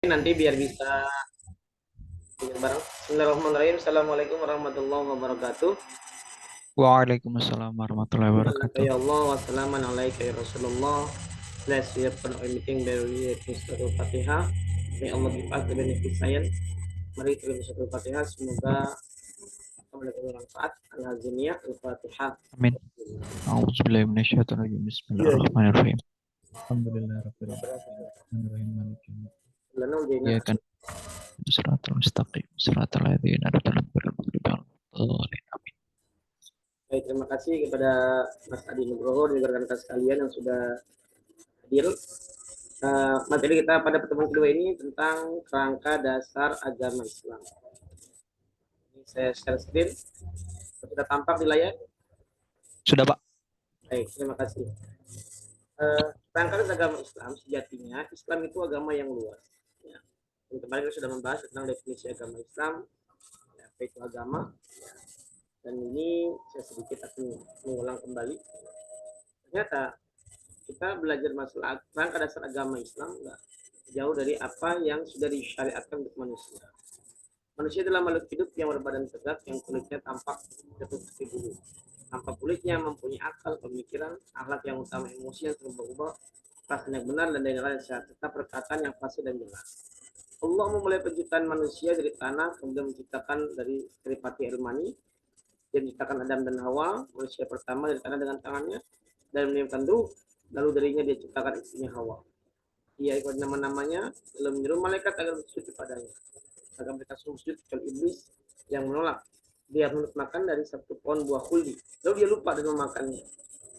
nanti biar bisa bareng. Bismillahirrahmanirrahim. Assalamualaikum warahmatullahi wabarakatuh. Waalaikumsalam warahmatullahi Alhamdulillah wabarakatuh. ya Allah wassalamu alaika ya Rasulullah. Let's hear from everything dari Surah Fatihah. May Allah give us the benefit science. Mari kita baca Surah Fatihah. Semoga mendapatkan manfaat. Al-Hazimiyah Al-Fatihah. Amin. A'udzubillahi minasyaitonirrajim. Iya, Bismillahirrahmanirrahim. Alhamdulillahirabbil alamin. Arrahmanirrahim. Maliki yaumiddin. Lana Ujaina. Iyyaka na'budu wa siratal mustaqim. Siratal ladzina an'amta 'alaihim ghairil maghdubi 'alaihim. Amin. Baik, terima kasih kepada Mas Adi Nugroho dan rekan-rekan sekalian yang sudah hadir. Materi kita pada pertemuan kedua ini tentang kerangka dasar agama Islam. Ini saya share screen. Sudah tampak di layar? Sudah, Pak. Baik, terima kasih. Kerangka dasar agama Islam sejatinya Islam itu agama yang luas. Ya. Dan kemarin kita sudah membahas tentang definisi agama Islam, ya, apa itu agama. Ya. Dan ini saya sedikit akan mengulang kembali. Ternyata kita belajar masalah kerangka dasar agama Islam enggak jauh dari apa yang sudah disyariatkan untuk manusia. Manusia adalah makhluk hidup yang berbadan tegak, yang kulitnya tampak seperti bulu. Tampak kulitnya mempunyai akal, pemikiran, akhlak yang utama, emosi yang berubah-ubah, perasaan yang benar, dan lain-lain sehat, serta perkataan yang fasih dan jelas. Allah memulai penciptaan manusia dari tanah, kemudian menciptakan dari pati air mani. Dia menciptakan Adam dan Hawa, manusia pertama dari tanah dengan tangannya, dan meniupkan ruh, lalu darinya dia ciptakan istrinya Hawa. Ia ikut nama-namanya, lalu menyuruh malaikat agar bersujud padanya. Agar mereka sujud kecuali iblis yang menolak. Dia menurut makan dari satu pohon buah khuldi. Lalu dia lupa dan memakannya.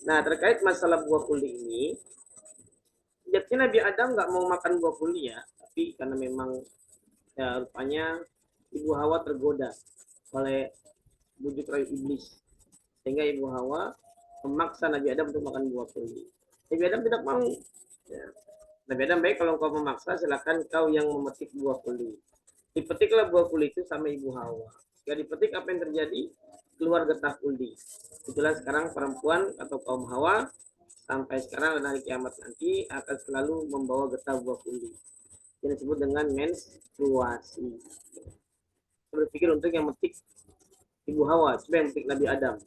Nah, terkait masalah buah khuldi ini, sejatinya Nabi Adam nggak mau makan buah khuldi ya, tapi karena memang ya, rupanya Ibu Hawa tergoda oleh bujuk rayu iblis. Sehingga Ibu Hawa memaksa Nabi Adam untuk makan buah khuldi. Nabi Adam tidak mau. Ya. Nabi Adam, baik kalau kau memaksa, silakan kau yang memetik buah khuldi. Dipetiklah buah khuldi itu sama Ibu Hawa. Jika dipetik, apa yang terjadi? Keluar getah khuldi. Itulah sekarang perempuan atau kaum Hawa sampai sekarang dan hari kiamat nanti akan selalu membawa getah buah khuldi. Yang disebut dengan menstruasi. Saya berpikir untuk yang metik Ibu Hawa, coba yang metik Nabi Adam.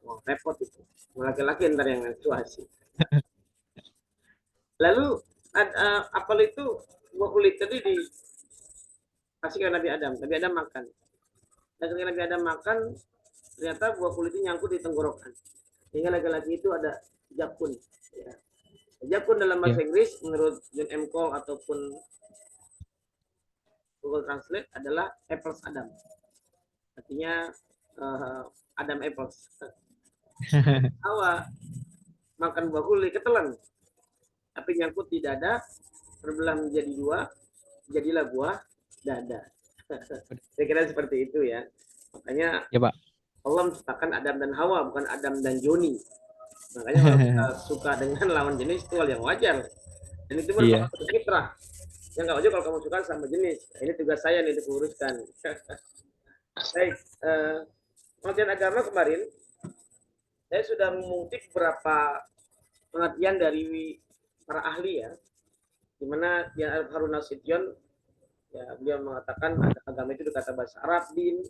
Wah, repot itu. Laki-laki ntar yang menstruasi. Lalu apel itu buah kulit tadi dikasih ke Nabi Adam. Nabi Adam makan. Dan ketika Nabi Adam makan, ternyata buah kulit itu nyangkut di tenggorokan. Sehingga laki-laki itu ada jakun. Ya. Jakun dalam Ya. bahasa Inggris menurut John M. Cole ataupun Google Translate adalah apples Adam. Artinya Adam apples. Hawa makan buah kulit ketelan. Tapi nyangkut di dada, terbelah menjadi dua, jadilah buah dada. Saya kira seperti itu ya. Makanya Ya, Pak. Allah menciptakan Adam dan Hawa, bukan Adam dan Joni. Makanya kalau kita suka dengan lawan jenis itu hal yang wajar. Dan itu merupakan Iya. fitrah. Yang nggak wajar kalau kamu suka sama jenis. Nah, ini tugas saya nih untuk uruskan. Baik, pengertian agama kemarin saya sudah mengutip beberapa pengertian dari para ahli ya. Di mana Harun Nasution ya beliau mengatakan agama itu kata bahasa Arab din,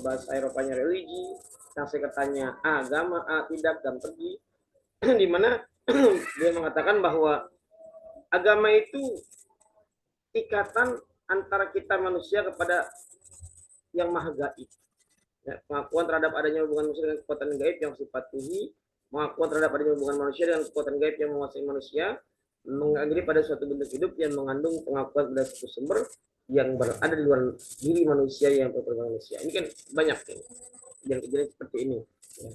bahasa Eropanya religi, yang saya katanya agama, tidak dan pergi. Di mana dia mengatakan bahwa agama itu ikatan antara kita manusia kepada yang maha gaib. Ya, pengakuan terhadap adanya hubungan manusia dengan kekuatan gaib yang sifat tinggi, pengakuan terhadap adanya hubungan manusia dengan kekuatan gaib yang menguasai manusia, mengakhiri pada suatu bentuk hidup yang mengandung pengakuan pada suatu sumber yang berada di luar diri manusia yang berperan manusia. Ini kan banyak kan kejadian seperti ini. Ya.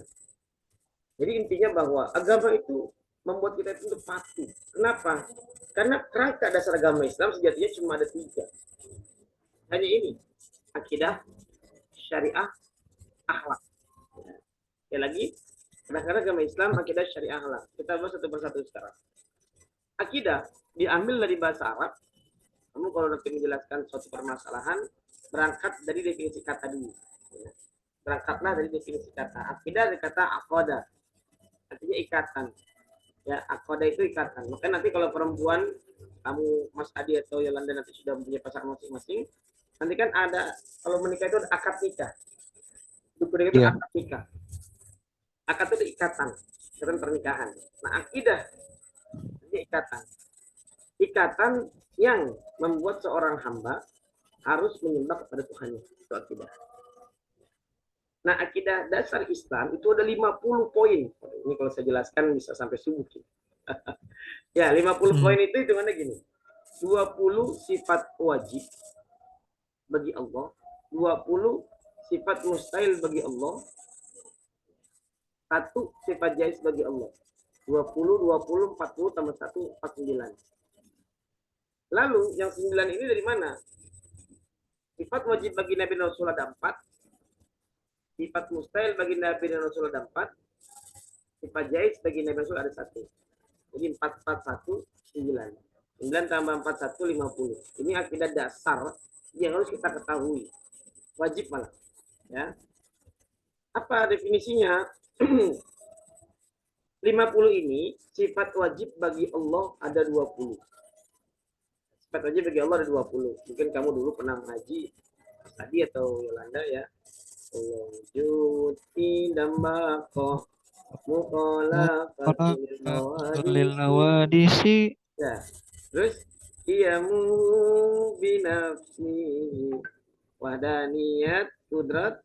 Jadi intinya bahwa agama itu membuat kita itu untuk patuh. Kenapa? Karena kerangka dasar agama Islam sejatinya cuma ada tiga. Hanya ini, akidah, syariah, akhlak. Ya lagi, karena agama Islam, akidah, syariah, akhlak. Kita bahas satu persatu sekarang. Akidah diambil dari bahasa Arab. Kamu kalau nanti menjelaskan suatu permasalahan, berangkat dari definisi kata dulu. Berangkatlah dari definisi kata. Akidah dari kata akoda, artinya ikatan. Ya, akoda itu ikatan. Maka nanti kalau perempuan kamu Mas Adi atau Yolanda nanti sudah punya pasangan masing-masing, nanti kan ada, kalau menikah itu ada akad nikah. Dukun itu Iya. akad nikah. Akad itu ikatan, ikatan pernikahan. Nah, akidah ini ikatan. Ikatan yang membuat seorang hamba harus menyembah kepada Tuhannya. Itu akidah. Nah, akidah dasar Islam itu ada 50 poin. Ini kalau saya jelaskan bisa sampai subuh. Ya, 50 poin itu hitungannya gini. 20 sifat wajib bagi Allah, 20 sifat mustahil bagi Allah, 1 sifat jaiz bagi Allah. 20, 20, 40 tambah 1, 49. Lalu yang 9 ini dari mana? Sifat wajib bagi Nabi dan Rasul ada 4, sifat mustahil bagi Nabi dan Rasul ada 4, sifat jaiz bagi Nabi dan Rasul ada 1. Jadi 4, 4, 1, 9. 9 tambah 4, 1, 50. Ini akidah dasar yang harus kita ketahui. Wajib malah. Ya. Apa definisinya? 50 ini sifat wajib bagi Allah ada 20. Sifat wajib bagi Allah ada 20. Mungkin kamu dulu pernah ngaji tadi atau Yolanda ya. Juti dambakoh Lil nawadisi. Ya. Terus iyamu binafsi wadaniyat kudrat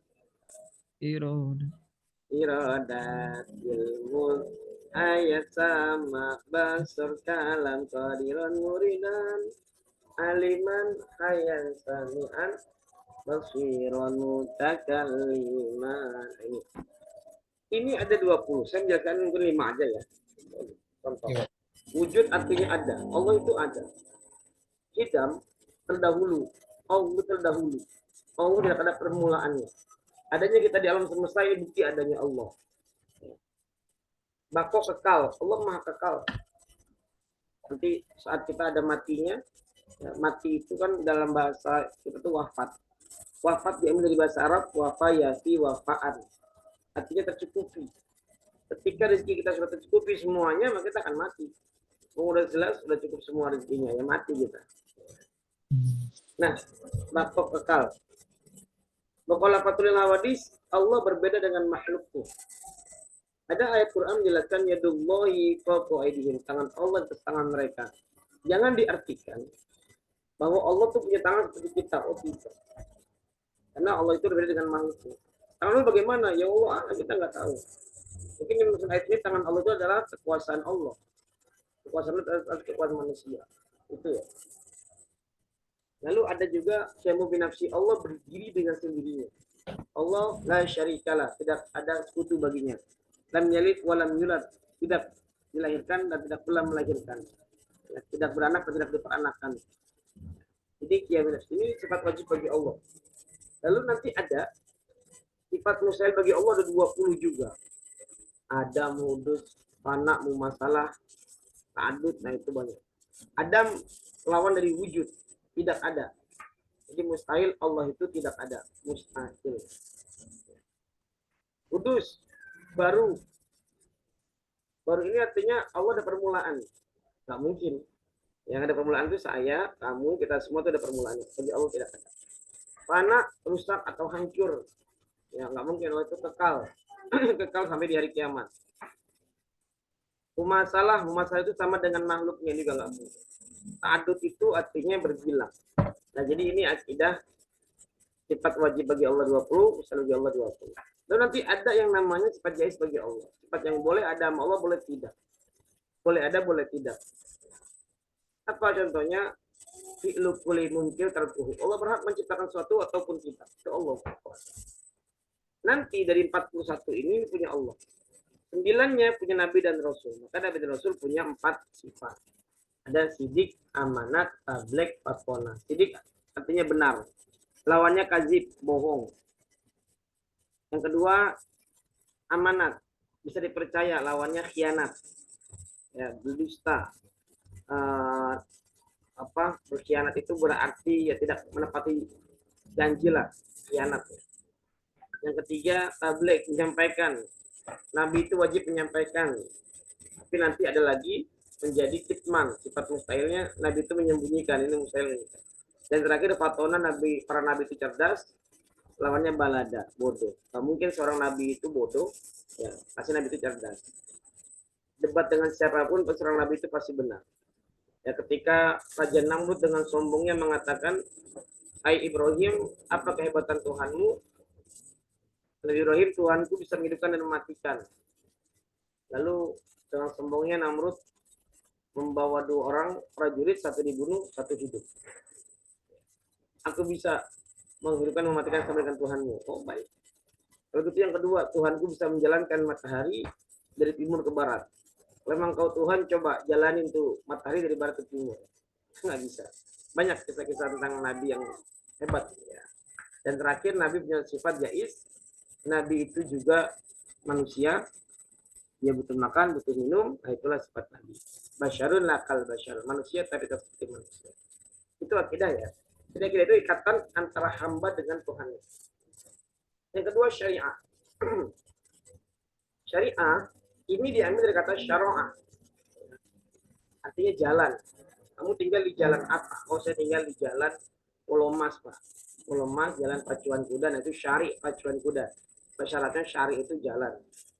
iradat ilmu ayat sama basur kalam qadiran muridan aliman hayan sami'an basiran mutakalliman. Ini ada 20. Saya menjelaskan mungkin 5 aja ya. Contoh. Ya. Wujud artinya ada. Allah itu ada. Hidam terdahulu. Allah terdahulu. Allah tidak ada permulaannya. Adanya kita di alam semesta ini bukti adanya Allah. Bako kekal. Allah maha kekal. Nanti saat kita ada matinya, ya, mati itu kan dalam bahasa kita tuh wafat. Wafat diambil dari bahasa Arab, wafayati, wafaan. Artinya tercukupi. Ketika rezeki kita sudah tercukupi semuanya, maka kita akan mati. Udah jelas, sudah cukup semua rezekinya, ya mati kita. Nah, bako kekal. Baqala fatul hawadis, Allah berbeda dengan makhluknya. Ada ayat Quran menjelaskan yadullahi fawqa aydihim, tangan Allah atas tangan mereka. Jangan diartikan bahwa Allah tuh punya tangan seperti kita. Oh tidak. Karena Allah itu berbeda dengan makhluknya. Tangan Allah bagaimana? Ya Allah, kita nggak tahu. Mungkin yang maksud ayat ini tangan Allah itu adalah kekuasaan Allah. Kekuasaan adalah kekuasaan manusia. Itu ya. Lalu ada juga syamu binafsi, Allah berdiri dengan sendirinya. Allah la syarikalah, tidak ada sekutu baginya. Lam yalid wa lam yulad, tidak dilahirkan dan tidak pula melahirkan. Tidak beranak dan tidak diperanakan. Jadi binafsi ini sifat wajib bagi Allah. Lalu nanti ada sifat mustahil bagi Allah ada 20 juga. Ada mudus, fana, mumasalah, ta'adud, nah itu banyak. Adam lawan dari wujud. Tidak ada. Jadi mustahil Allah itu tidak ada. Mustahil. Kudus. Baru. Baru ini artinya Allah ada permulaan. Gak mungkin. Yang ada permulaan itu saya, kamu, kita semua itu ada permulaan. Bagi Allah tidak ada. Fana, rusak atau hancur. Ya gak mungkin. Allah itu kekal. Kekal sampai di hari kiamat. Mumasalah itu sama dengan makhluknya juga gak mungkin. Ta'adud itu artinya berbilang. Nah, jadi ini akidah sifat wajib bagi Allah 20, mustahil bagi Allah 20. Dan nanti ada yang namanya sifat jaiz bagi Allah. Sifat yang boleh ada sama Allah, boleh tidak. Boleh ada, boleh tidak. Apa contohnya? Fi'lu kulli munkir tarkuhu. Allah berhak menciptakan sesuatu ataupun tidak. Itu Allah. Nanti dari 41 ini punya Allah. 9-nya punya Nabi dan Rasul. Maka Nabi dan Rasul punya 4 sifat. Ada sidik, amanat, tablek, fatona. Sidik artinya benar. Lawannya kazib, bohong. Yang kedua, amanat. Bisa dipercaya. Lawannya khianat. Ya, berdusta. Berkhianat itu berarti ya tidak menepati janji lah. Khianat. Yang ketiga, tablek, menyampaikan. Nabi itu wajib menyampaikan. Tapi nanti ada lagi menjadi kitman. Sifat mustahilnya Nabi itu menyembunyikan, ini mustahil. Dan terakhir fatona para nabi itu cerdas, lawannya balada, bodoh. Gak mungkin seorang nabi itu bodoh, ya pasti nabi itu cerdas. Debat dengan siapapun seorang nabi itu pasti benar. Ya ketika Raja Namrud dengan sombongnya mengatakan, "Hai Ibrahim, apa kehebatan Tuhanmu?" Nabi Ibrahim, "Tuhanku bisa menghidupkan dan mematikan." Lalu dengan sombongnya Namrud membawa 2 orang prajurit, satu dibunuh, satu hidup. "Aku bisa menghidupkan dan mematikan sama dengan Tuhanmu." Oh baik. Lalu itu yang kedua, "Tuhanku bisa menjalankan matahari dari timur ke barat." Memang kau Tuhan, coba jalanin tuh matahari dari barat ke timur. Nggak bisa. Banyak kisah-kisah tentang Nabi yang hebat. Ya. Dan terakhir, Nabi punya sifat jais. Nabi itu juga manusia. Dia butuh makan, butuh minum. Nah, itulah sifat Nabi. Basyarun lakal basyar. Manusia tapi tetap seperti manusia. Itu akidah ya. Jadi akidah itu ikatan antara hamba dengan Tuhan. Yang kedua, syariah. Syariah ini diambil dari kata syara'ah. Artinya jalan. Kamu tinggal di jalan apa? Oh, saya tinggal di jalan Pulau Mas, Pak. Pulau Mas, jalan pacuan kuda, nah itu syari pacuan kuda. Persyaratnya syari itu jalan.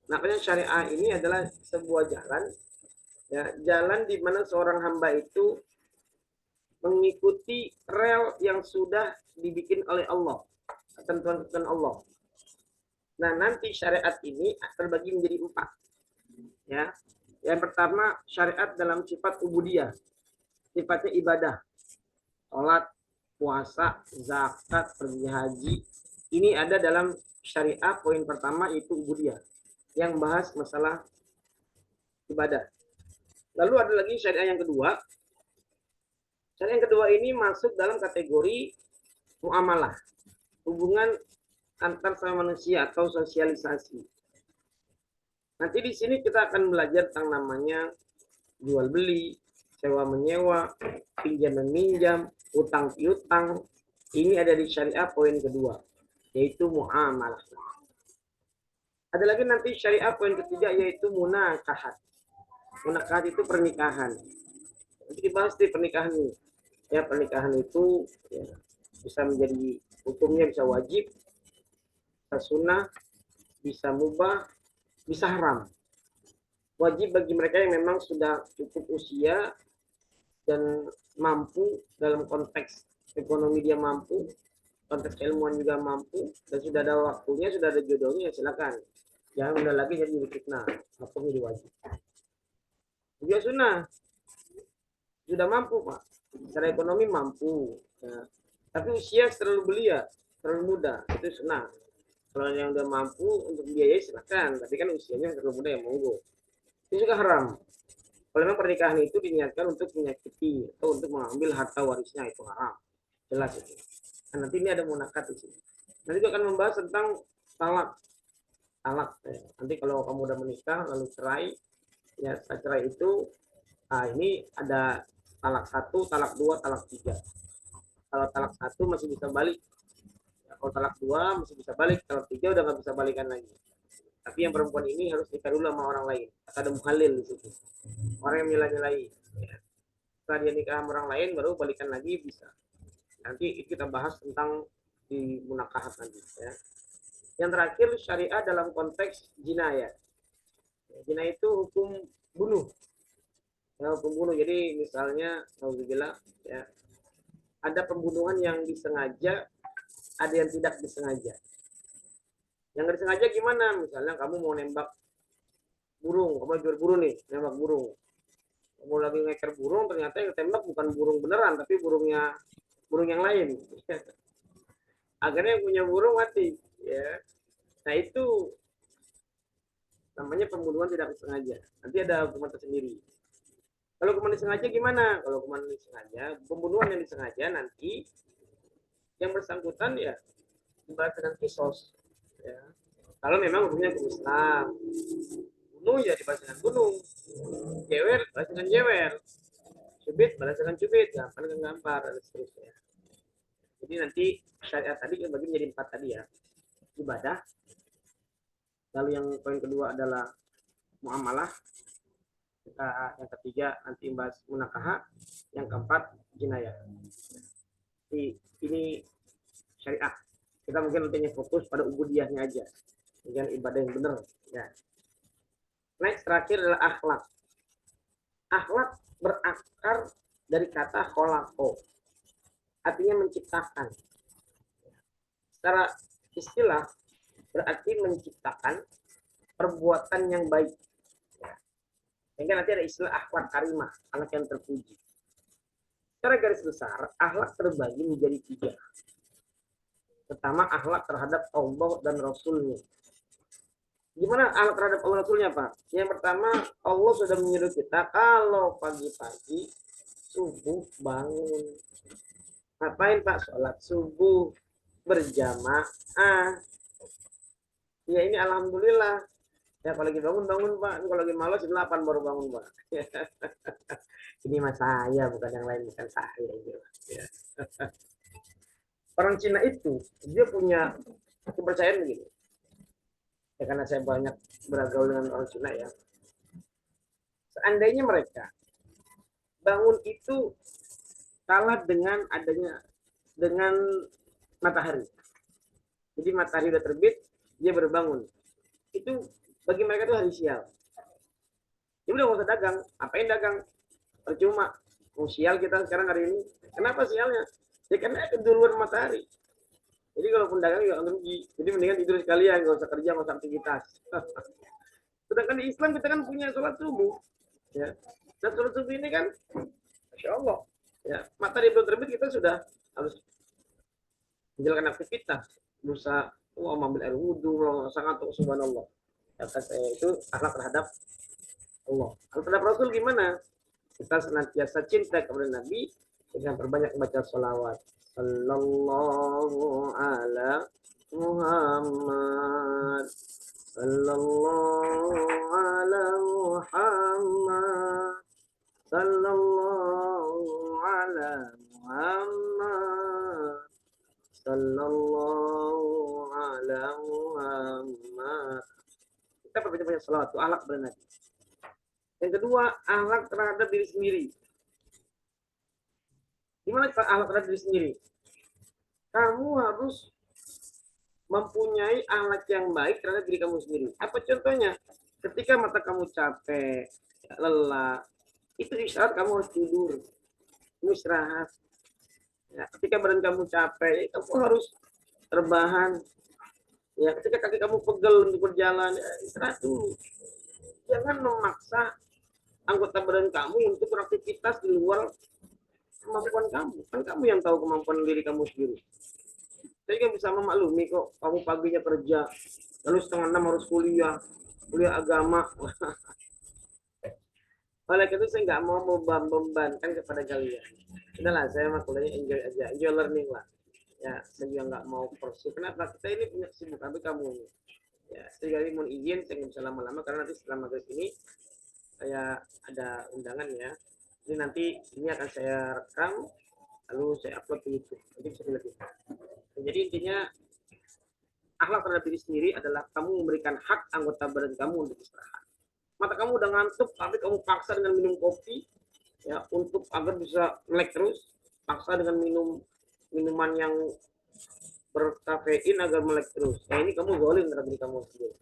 Makanya syariah ini adalah sebuah jalan, ya, jalan di mana seorang hamba itu mengikuti rel yang sudah dibikin oleh Allah, ketentuan-ketentuan Allah. Nah, nanti syariat ini terbagi menjadi 4. Ya. Yang pertama, syariat dalam sifat ubudiyah. Sifatnya ibadah. Sholat, puasa, zakat, pergi haji. Ini ada dalam syariah. Poin pertama itu ubudiyah. Yang bahas masalah ibadah. Lalu ada lagi syariah yang kedua. Syariah yang kedua ini masuk dalam kategori muamalah. Hubungan antar sama manusia atau sosialisasi. Nanti di sini kita akan belajar tentang namanya jual beli, sewa menyewa, pinjam dan minjam, utang piutang. Ini ada di syariah poin kedua, yaitu muamalah. Ada lagi nanti syariah poin ketiga, yaitu munakahat. Munakahat itu pernikahan. Nanti dibahas di pernikahan ini. Ya, pernikahan itu ya, bisa menjadi hukumnya bisa wajib, bisa sunnah, bisa mubah, bisa haram. Wajib bagi mereka yang memang sudah cukup usia dan mampu dalam konteks ekonomi, dia mampu, konteks keilmuan juga mampu, dan sudah ada waktunya, sudah ada jodohnya, silakan. Jangan udah lagi jadi fitnah, hukumnya diwajib. Juga sunnah, sudah mampu Pak, secara ekonomi mampu, ya. Tapi usia terlalu belia, terlalu muda, itu sunnah. Kalau yang udah mampu untuk biayai silakan, tapi kan usianya terlalu muda ya monggo. Itu juga haram. Kalau memang pernikahan itu diniatkan untuk menyakiti atau untuk mengambil harta warisnya, itu haram. Jelas itu. Nah, nanti ini ada munakat di sini. Nanti juga akan membahas tentang talak. Talak. Nanti kalau kamu udah menikah lalu cerai, ya cerai itu, nah ini ada talak 1, talak 2, talak 3. Kalau talak 1 masih bisa balik. Ya, kalau talak 2 masih bisa balik, talak 3 udah nggak bisa balikan lagi. Tapi yang perempuan ini harus nikah dulu sama orang lain. Ada muhalil di situ. Orang yang nilai-nilai. Ya. Setelah dia nikah sama orang lain, baru balikan lagi bisa. Nanti kita bahas tentang di munakahat nanti. Ya. Yang terakhir, syariah dalam konteks jinayah. Ya, jinayah itu hukum bunuh. Ya, hukum bunuh. Jadi misalnya, alhamdulillah, ya, ada pembunuhan yang disengaja, ada yang tidak disengaja. Yang nggak disengaja gimana? Misalnya kamu mau nembak burung, kamu jual burung nih, nembak burung. Kamu lagi ngeker burung, ternyata yang tembak bukan burung beneran, tapi burung yang lain. Akhirnya yang punya burung mati. Ya. Nah itu namanya pembunuhan tidak disengaja. Nanti ada hukuman tersendiri. Kalau hukuman disengaja gimana? Kalau hukuman disengaja, pembunuhan yang disengaja nanti yang bersangkutan ya dibalas dengan kisos. Ya. Kalau memang hukumnya hukum Islam, bunuh ya dibalas dengan bunuh, jewer balas dengan jewer, cubit balas dengan cubit, gampar dengan gampar, dan seterusnya. Jadi nanti syariat tadi bagi menjadi 4 tadi ya, ibadah. Lalu yang poin kedua adalah muamalah. Yang ketiga nanti bahas munakaha, yang keempat jinayah. Jadi ini syariah. Kita mungkin nantinya fokus pada ubudiyahnya aja, dengan ibadah yang benar. Ya. Next terakhir adalah akhlak. Akhlak berakar dari kata kholako, artinya menciptakan. Secara istilah berarti menciptakan perbuatan yang baik. Sehingga nanti ada istilah akhlak karimah, anak yang terpuji. Secara garis besar, akhlak terbagi menjadi tiga. Pertama, akhlak terhadap Allah dan Rasulnya. Gimana akhlak terhadap Allah dan Rasulnya, Pak? Yang pertama, Allah sudah menyuruh kita kalau pagi-pagi subuh bangun. Ngapain, Pak? Sholat subuh berjamaah. Ya ini alhamdulillah. Ya kalau lagi bangun Pak. Kalau lagi malas 8 baru bangun Pak. Ini mas saya bukan yang lain, bukan saya. Ya. Orang Cina itu dia punya kepercayaan begini. Ya karena saya banyak bergaul dengan orang Cina ya. Seandainya mereka bangun itu kalah dengan matahari. Jadi matahari udah terbit, dia baru bangun. Itu bagi mereka itu hari sial. Ya udah nggak usah dagang. Apain dagang? Percuma. Sial kita sekarang hari ini. Kenapa sialnya? Ya karena keduluan matahari. Jadi kalaupun dagang ya rugi. Jadi mendingan tidur sekalian, nggak usah kerja, nggak usah aktivitas. Sedangkan di Islam kita kan punya sholat subuh. Ya. Dan sholat subuh ini kan, Masya Allah. Ya, matahari belum terbit kita sudah harus menjalankan aktivitas. Berusaha mengambil air wudhu, sangat subhanallah. Itu akhlak terhadap Allah. Akhlak terhadap Rasul gimana? Kita senantiasa cinta kepada Nabi dengan berbanyak membaca sholawat. Sallallahu ala Muhammad. Sallallahu ala Muhammad. Sallallahu ala Muhammad. Sallallahu ala Muhammad. Kita berbanyak sholawat. Itu akhlak kepada Nabi. Yang kedua, akhlak terhadap diri sendiri. Gimana akhlak terhadap diri sendiri? Kamu harus mempunyai akhlak yang baik terhadap diri kamu sendiri. Apa contohnya? Ketika mata kamu capek, lelah, itu isyarat kamu harus tidur. Kamu istirahat. Ya, ketika badan kamu capek, kamu harus rebahan. Ya, ketika kaki kamu pegel untuk berjalan, ya, istirahat dulu. Jangan memaksa anggota badan kamu untuk beraktivitas di luar kemampuan kamu. Kan kamu yang tahu kemampuan diri kamu sendiri. Saya kan bisa memaklumi kok kamu paginya kerja, lalu 5:30 harus kuliah agama. Oleh itu saya nggak mau membebankan kepada kalian. Udahlah, saya mah kuliahnya enjoy aja, enjoy learning lah. Ya, saya juga nggak mau persis. Kenapa? Kita ini punya kesibukan, tapi kamu ini. Ya, sekali mohon izin, saya nggak bisa lama-lama karena nanti setelah maghrib ini saya ada undangan ya. Jadi nanti ini akan saya rekam, lalu saya upload ke YouTube. Jadi bisa dilihat. Jadi intinya akhlak terhadap diri sendiri adalah kamu memberikan hak anggota badan kamu untuk istirahat. Mata kamu udah ngantuk, tapi kamu paksa dengan minum kopi, ya untuk agar bisa melek terus, paksa dengan minuman yang berkafein agar melek terus. Nah ini kamu zalim terhadap diri kamu sendiri.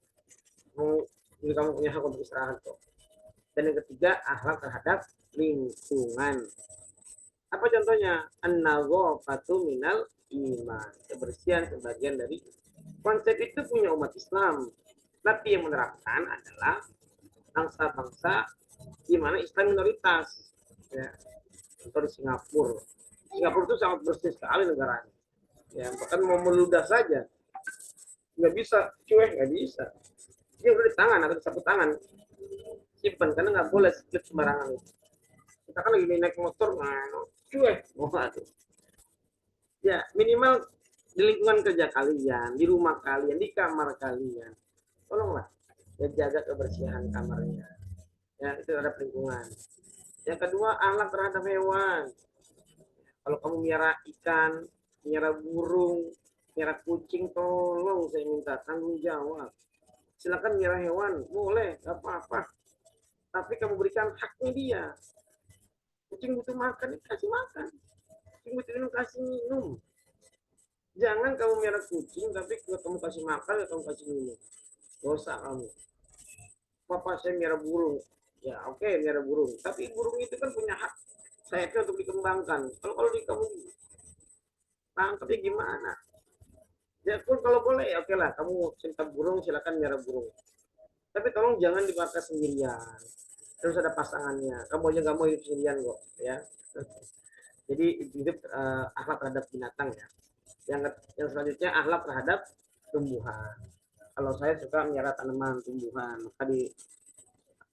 Kamu punya hak untuk istirahat kok. Dan yang ketiga, akhlak terhadap lingkungan. Apa contohnya? An-nazafatu minal iman. Kebersihan sebagian dari konsep itu punya umat Islam. Tapi yang menerapkan adalah bangsa-bangsa di mana Islam minoritas. Ya. Contoh di Singapura. Singapura itu sangat bersih sekali negaranya. Ya, bahkan mau meludah saja. Nggak bisa, cuek nggak bisa. Dia udah di tangan atau di sapu tangan. Simpan, karena nggak boleh split sembarangan. Kita kan lagi naik motor, cuek. Ya, minimal di lingkungan kerja kalian, di rumah kalian, di kamar kalian. Tolonglah ya jaga kebersihan kamarnya. Ya, itu ada lingkungan. Yang kedua, akhlak terhadap hewan. Kalau kamu miara ikan, miara burung, miara kucing, tolong saya minta tanggung jawab. Silakan miara hewan, boleh, nggak apa-apa. tapi kamu berikan haknya dia. Kucing butuh makan, kasih makan. Kucing butuh minum, kasih minum. Jangan kamu merah kucing, tapi kalau kamu kasih makan, kamu kasih minum. Dosa kamu. Papa saya merah burung. Ya oke, merah burung. Tapi burung itu kan punya hak sayapnya untuk dikembangkan. Kalau di kamu tangkapnya gimana? Ya pun kalau boleh ya oke lah, kamu cinta burung silakan merah burung. Tapi tolong jangan dipakai sendirian. Terus ada pasangannya. Kamu aja nggak mau hidup sendirian kok, ya. Jadi hidup akhlak terhadap binatang ya. Yang selanjutnya akhlak terhadap tumbuhan. Kalau saya suka melihara tanaman tumbuhan, maka di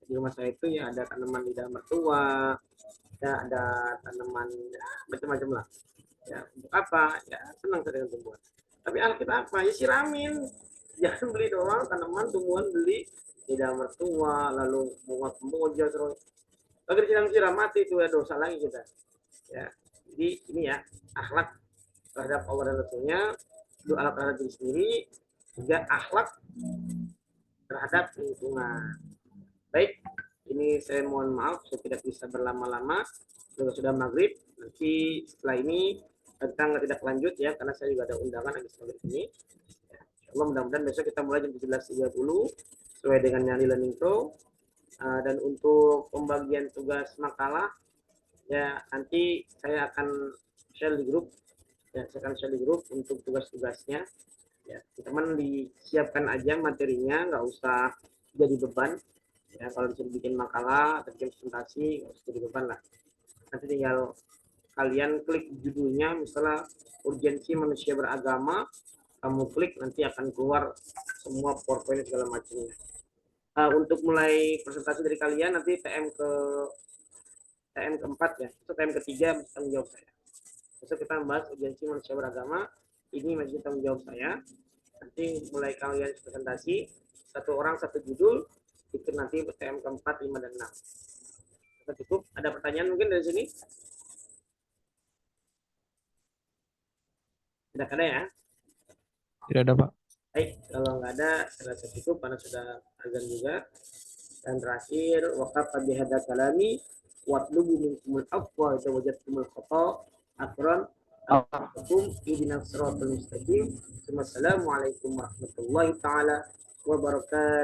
rumah saya itu ya ada tanaman lidah mertua, ya ada tanaman ya, macam-macam lah. Ya untuk apa? Ya senang saya dengan tumbuhan. Tapi akhlak kita apa? Ya siramin. Jangan beli doang tanaman tumbuhan, beli lidah mertua, lalu bunga kemboja terus. Agar siram-siram mati itu ya dosa lagi kita. Ya, jadi ini ya akhlak terhadap Allah dan Rasulnya, dua akhlak terhadap diri sendiri, juga akhlak terhadap lingkungan. Baik, ini saya mohon maaf saya tidak bisa berlama-lama, sudah maghrib. Nanti setelah ini tentang tidak lanjut ya, karena saya juga ada undangan habis maghrib ini. Ya, Allah mudah-mudahan besok kita mulai jam 17.30 sesuai dengan Nyali Learning Pro. Dan untuk pembagian tugas makalah ya nanti saya akan share di grup ya, saya akan share di grup untuk tugas-tugasnya ya, teman disiapkan aja materinya, nggak usah jadi beban ya. Kalau disuruh bikin makalah atau bikin presentasi nggak usah jadi beban lah, nanti tinggal kalian klik judulnya misalnya urgensi manusia beragama, kamu klik nanti akan keluar semua PowerPoint segala macamnya. Untuk mulai presentasi dari kalian nanti TM keempat ya, itu TM ketiga masih tanggung jawab saya. Besok kita membahas urgensi manusia beragama, ini masih tanggung jawab saya. Nanti mulai kalian presentasi, satu orang satu judul, itu nanti TM keempat, 5, dan 6. Kita cukup, ada pertanyaan mungkin dari sini? Tidak ada ya? Tidak ada, Pak. Baik, kalau nggak ada, saya rasa cukup karena sudah azan juga. Dan terakhir, waqafa bihadza kalami watlubu minkumul afwa wa wajadtumul khata akran akum ihdinas siratal mustaqim. Wassalamualaikum warahmatullahi taala wabarakatuh.